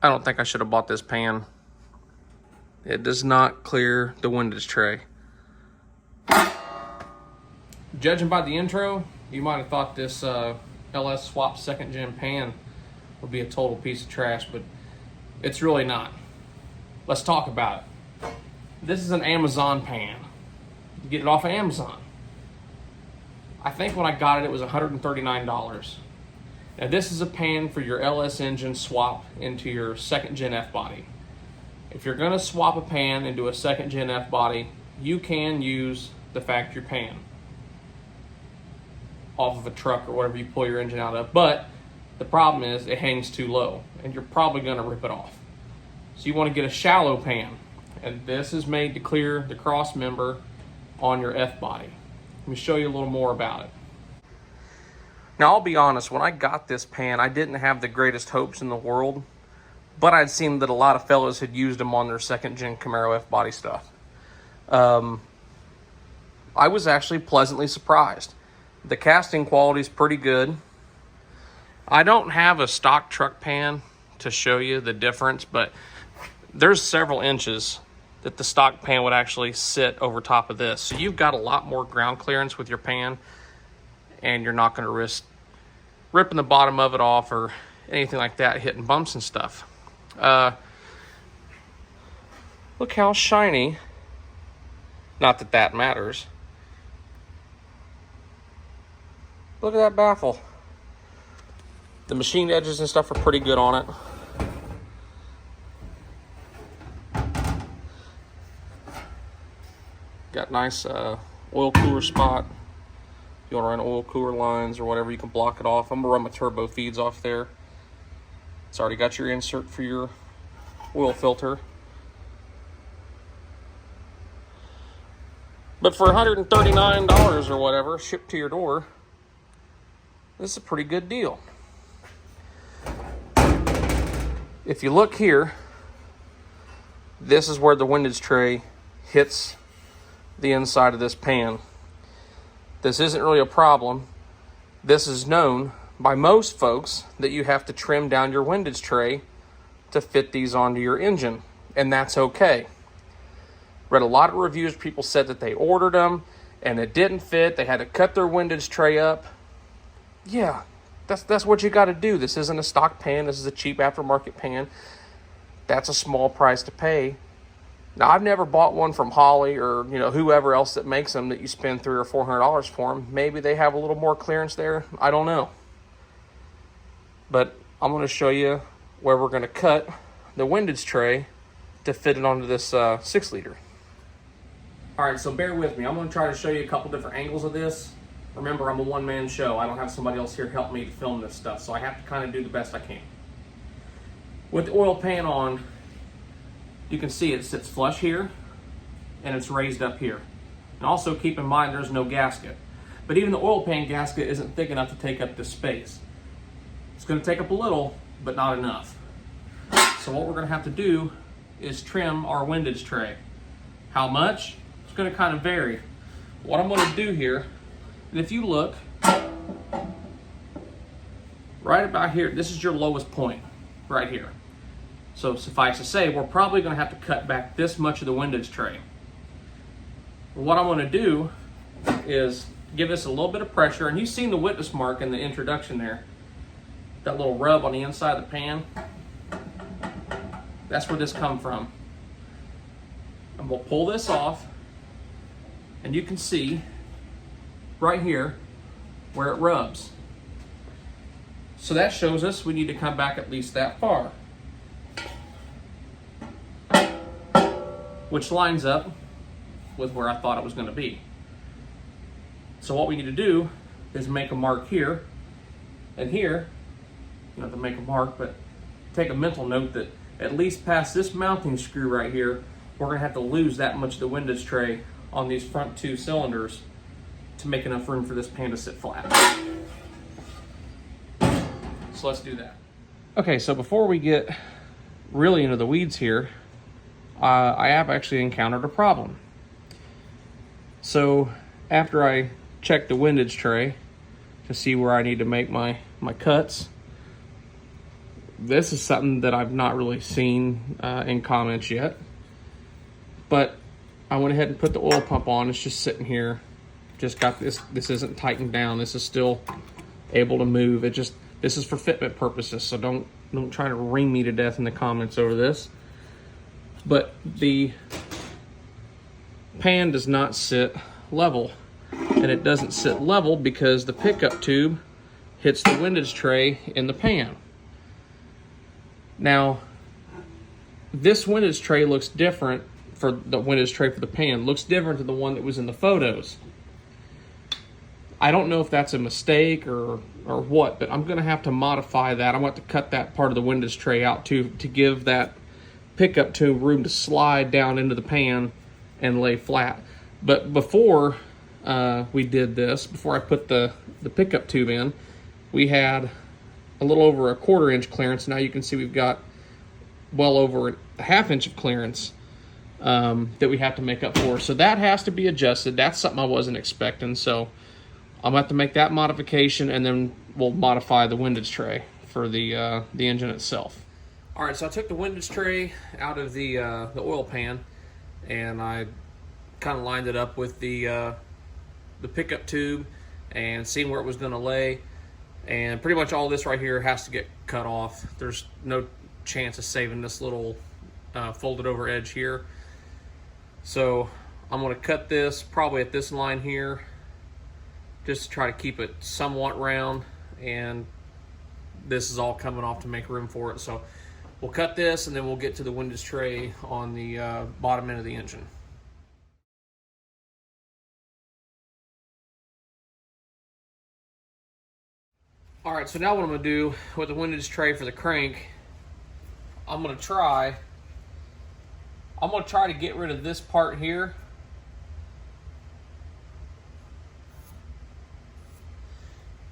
I don't think I should have bought this pan. It does not clear the windage tray. Judging by the intro, you might have thought this LS Swap 2nd Gen pan would be a total piece of trash, but it's really not. Let's talk about it. This is an Amazon pan. You get it off of Amazon. I think when I got it, it was $139. Now this is a pan for your LS engine swap into your 2nd Gen F body. If you're gonna swap a pan into a 2nd Gen F body, you can use the factory pan off of a truck or whatever you pull your engine out of, but the problem is it hangs too low and you're probably gonna rip it off. So you wanna get a shallow pan, and this is made to clear the cross member on your F body. Let me show you a little more about it. Now I'll be honest, when I got this pan, I didn't have the greatest hopes in the world, but I'd seen that a lot of fellas had used them on their 2nd Gen Camaro F body stuff. I was actually pleasantly surprised. The casting quality is pretty good. I don't have a stock truck pan to show you the difference, but there's several inches that the stock pan would actually sit over top of this. So you've got a lot more ground clearance with your pan, and you're not gonna risk ripping the bottom of it off or anything like that, hitting bumps and stuff. Look how shiny, not that that matters. Look at that baffle. The machine edges and stuff are pretty good on it. Got nice oil cooler spot. If you want to run oil cooler lines or whatever, you can block it off. I'm gonna run my turbo feeds off there. It's already got your insert for your oil filter. But for $139 or whatever, shipped to your door, this is a pretty good deal. If you look here, this is where the windage tray hits the inside of this pan. This isn't really a problem. This is known by most folks that you have to trim down your windage tray to fit these onto your engine, and that's okay. Read a lot of reviews, people said that they ordered them and it didn't fit, they had to cut their windage tray up. Yeah, that's what you got to do. This isn't a stock pan, this is a cheap aftermarket pan. That's a small price to pay. Now, I've never bought one from Holley or whoever else that makes them that you spend $300 or $400 for them. Maybe they have a little more clearance there. I don't know. But I'm going to show you where we're going to cut the windage tray to fit it onto this 6-liter. All right, so bear with me. I'm going to try to show you a couple different angles of this. Remember, I'm a one-man show. I don't have somebody else here help me to film this stuff, so I have to kind of do the best I can. With the oil pan on, you can see it sits flush here and it's raised up here. And also keep in mind there's no gasket. But even the oil pan gasket isn't thick enough to take up this space. It's going to take up a little, but not enough. So what we're going to have to do is trim our windage tray. How much? It's going to kind of vary. What I'm going to do here, and if you look, right about here, this is your lowest point, right here. So suffice to say, we're probably going to have to cut back this much of the windage tray. What I'm going to do is give this a little bit of pressure, and you've seen the witness mark in the introduction there, that little rub on the inside of the pan. That's where this comes from. And we'll pull this off, and you can see right here where it rubs. So that shows us we need to come back at least that far, which lines up with where I thought it was going to be. So what we need to do is make a mark here and here. You don't have to make a mark, but take a mental note that at least past this mounting screw right here, we're going to have to lose that much of the windage tray on these front 2 cylinders to make enough room for this pan to sit flat. So let's do that. Okay, so before we get really into the weeds here, I have actually encountered a problem. So after I checked the windage tray to see where I need to make my cuts, this is something that I've not really seen in comments yet. But I went ahead and put the oil pump on. It's just sitting here. Just got this. This isn't tightened down. This is still able to move. This is for fitment purposes. So don't try to wring me to death in the comments over this. But the pan does not sit level, and it doesn't sit level because the pickup tube hits the windage tray in the pan. Now, this windage tray looks different. For the windage tray for the pan looks different to the one that was in the photos. I don't know if that's a mistake or what, but I'm going to have to modify that. I want to cut that part of the windage tray out to give that pickup tube room to slide down into the pan and lay flat. But before we did this, before I put the pickup tube in, we had a little over a 1/4 inch clearance. Now you can see we've got well over a 1/2 inch of clearance that we have to make up for. So that has to be adjusted. That's something I wasn't expecting. So I'm gonna have to make that modification, and then we'll modify the windage tray for the engine itself. All right, so I took the windage tray out of the oil pan, and I kind of lined it up with the pickup tube and seeing where it was gonna lay. And pretty much all this right here has to get cut off. There's no chance of saving this little folded over edge here. So I'm going to cut this probably at this line here, just to try to keep it somewhat round, and this is all coming off to make room for it. So we'll cut this, and then we'll get to the windage tray on the bottom end of the engine. All right, so now what I'm going to do with the windage tray for the crank, I'm going to try to get rid of this part here.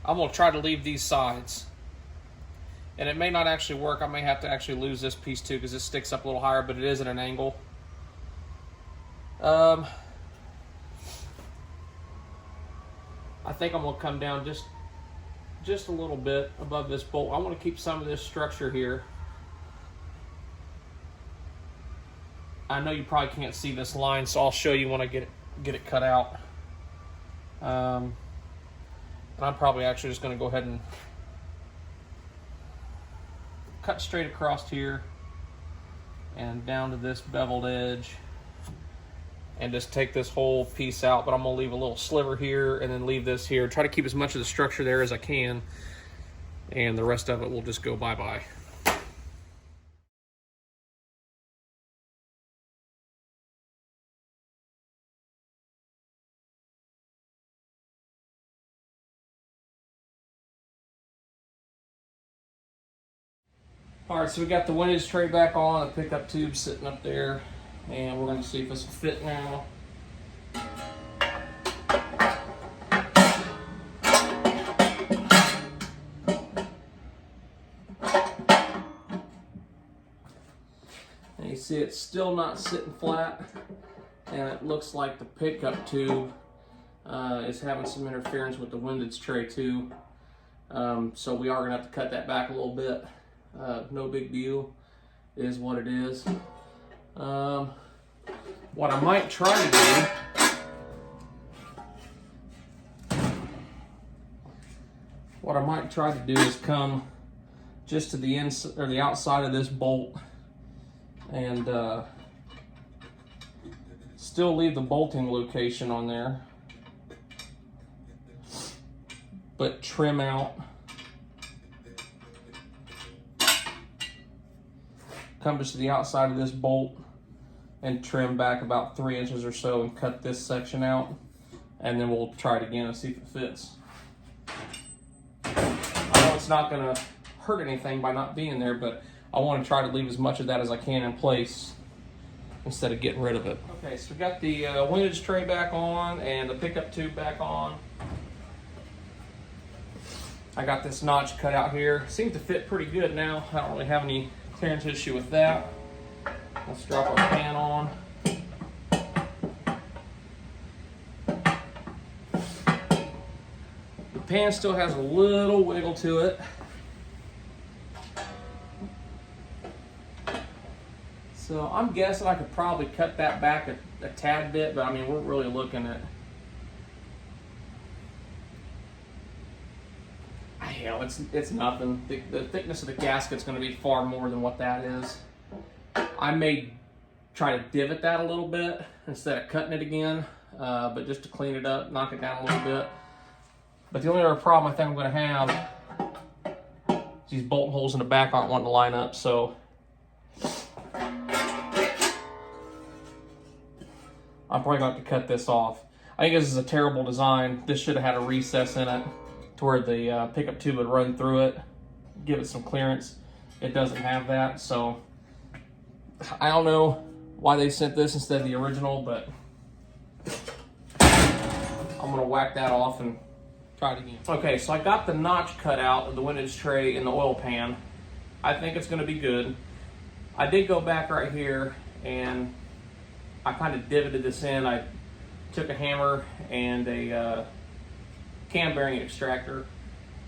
I'm going to try to leave these sides. And it may not actually work. I may have to actually lose this piece too because this sticks up a little higher, but it is at an angle. I think I'm going to come down just a little bit above this bolt. I want to keep some of this structure here. I know you probably can't see this line, so I'll show you when I get it cut out. And I'm probably actually just going to go ahead and cut straight across here and down to this beveled edge, and just take this whole piece out. But I'm going to leave a little sliver here and then leave this here. Try to keep as much of the structure there as I can, and the rest of it will just go bye-bye. All right, so we got the windage tray back on, the pickup tube sitting up there, and we're going to see if this will fit now. And you see it's still not sitting flat, and it looks like the pickup tube is having some interference with the windage tray too. So we are going to have to cut that back a little bit. No big deal, it is what it is. What I might try to do is come just to the inside or the outside of this bolt, and still leave the bolting location on there, but trim out. Come just to the outside of this bolt and trim back about 3 inches or so and cut this section out, and then we'll try it again and see if it fits. I know it's not going to hurt anything by not being there, but I want to try to leave as much of that as I can in place instead of getting rid of it. Okay, so we got the windage tray back on and the pickup tube back on. I got this notch cut out here. Seems to fit pretty good now. I don't really have any clearance issue with that. Let's drop our pan on. The pan still has a little wiggle to it. So I'm guessing I could probably cut that back a tad bit, but I mean, we're really looking at, hell, it's nothing. The thickness of the gasket's going to be far more than what that is. I may try to divot that a little bit instead of cutting it again, but just to clean it up, knock it down a little bit. But the only other problem I think I'm going to have is these bolt holes in the back aren't wanting to line up, so I'm probably going to have to cut this off. I think this is a terrible design. This should have had a recess in it to where the pickup tube would run through it, give it some clearance. It doesn't have that, so I don't know why they sent this instead of the original, but I'm going to whack that off and try it again. Okay, so I got the notch cut out of the windage tray in the oil pan. I think it's going to be good. I did go back right here and I kind of divoted this in. I took a hammer and a cam bearing extractor,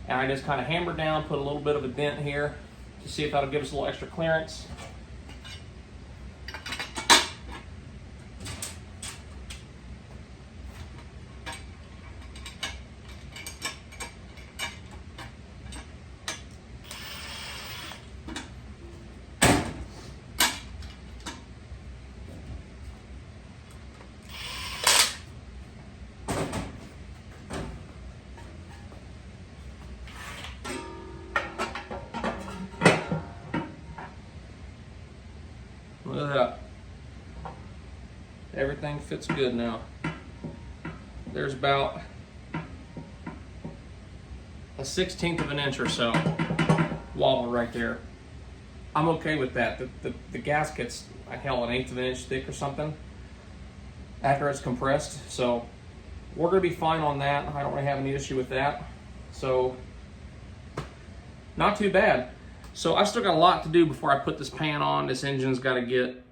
and I just kind of hammered down, put a little bit of a dent here to see if that'll give us a little extra clearance. Look at that. Everything fits good now. There's about a 1/16 of an inch or so wobble right there. I'm okay with that. The gasket's, hell, an 1/8 of an inch thick or something after it's compressed. So we're gonna be fine on that. I don't really have any issue with that. So not too bad. So I've still got a lot to do before I put this pan on. This engine's got to get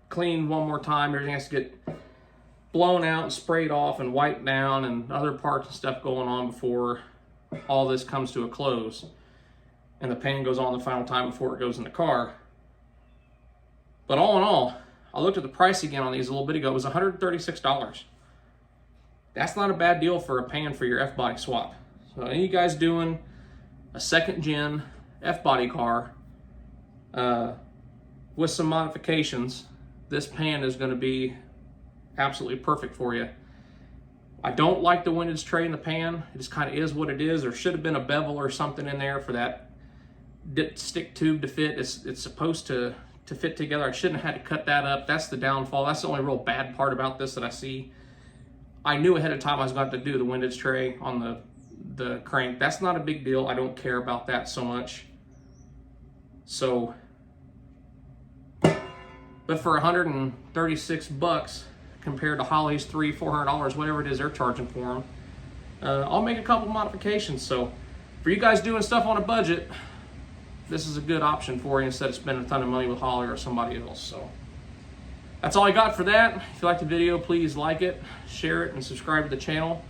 cleaned one more time. Everything has to get blown out and sprayed off and wiped down and other parts and stuff going on before all this comes to a close. And the pan goes on the final time before it goes in the car. But all in all, I looked at the price again on these a little bit ago. It was $136. That's not a bad deal for a pan for your F-body swap. So any of you guys doing a second gen F-body car with some modifications, this pan is going to be absolutely perfect for you. I don't like the windage tray in the pan. It just kind of is what it is. There should have been a bevel or something in there for that stick tube to fit. It's supposed to fit together. I shouldn't have had to cut that up. That's the downfall. That's the only real bad part about this that I see. I knew ahead of time I was going to have to do the windage tray on the crank. That's not a big deal. I don't care about that so much. So, but for $136 compared to Holley's $300-400, whatever it is they're charging for them, I'll make a couple modifications. So for you guys doing stuff on a budget, this is a good option for you instead of spending a ton of money with Holley or somebody else. So that's all I got for that. If you liked the video, please like it, share it, and subscribe to the channel.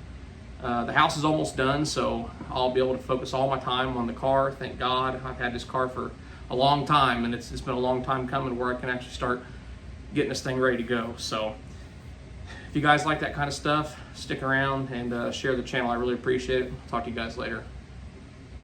The house is almost done, so I'll be able to focus all my time on the car. Thank God. I've had this car for a long time, and it's been a long time coming where I can actually start getting this thing ready to go. So if you guys like that kind of stuff, stick around and share the channel. I really appreciate it. Talk to you guys later.